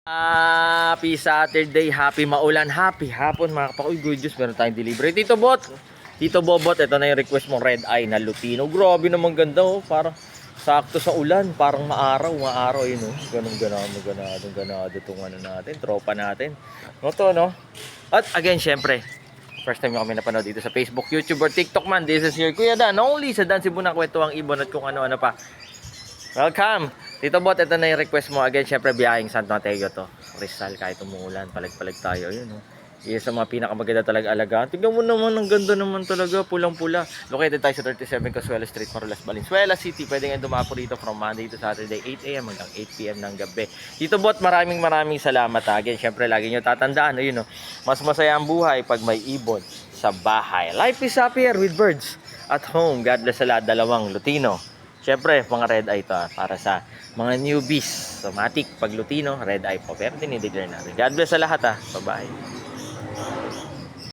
Happy Saturday, happy maulan, happy hapon mga kapakoy. Good news, meron tayong delivery. Tito Bot, Tito Bobot, ito na yung request mong red eye na lutino. Grabe naman ganda oh, parang sakto sa ulan, parang maaraw yun oh. Ganado itong ano natin, tropa natin. No to no? At again, syempre, first time nyo kami napanood dito sa Facebook, YouTube, or TikTok man, this is your Kuya Dan, only sa Dan Cebu na kwento ang ibon at kung ano-ano pa. Welcome! Tito Bot, ito na yung request mo. Again, syempre, biyaheng Santo Mateo to. Rizal, kahit umuulan, palag-palag tayo. Yun, oh. Isa sa mga pinakamaganda talaga alagaan. Tingnan mo naman, ang ganda naman talaga, pulang-pula. Located tayo sa 37 Casuela Street, Marulas, Valenzuela City. Pwede nga dumapo rito from Monday to Saturday, 8 a.m. hanggang 8 p.m. ng gabi. Tito Bot, maraming salamat. Again, syempre, lagi nyo tatandaan, yun, oh. Mas masaya ang buhay pag may ibon sa bahay. Life is happier with birds at home. God bless sa lahat, dalawang Lutino. Siyempre, mga red eye to para sa mga newbies. So, matik, pag Lutino, red eye po. Pero dinideclare natin. God bless sa lahat Bye-bye.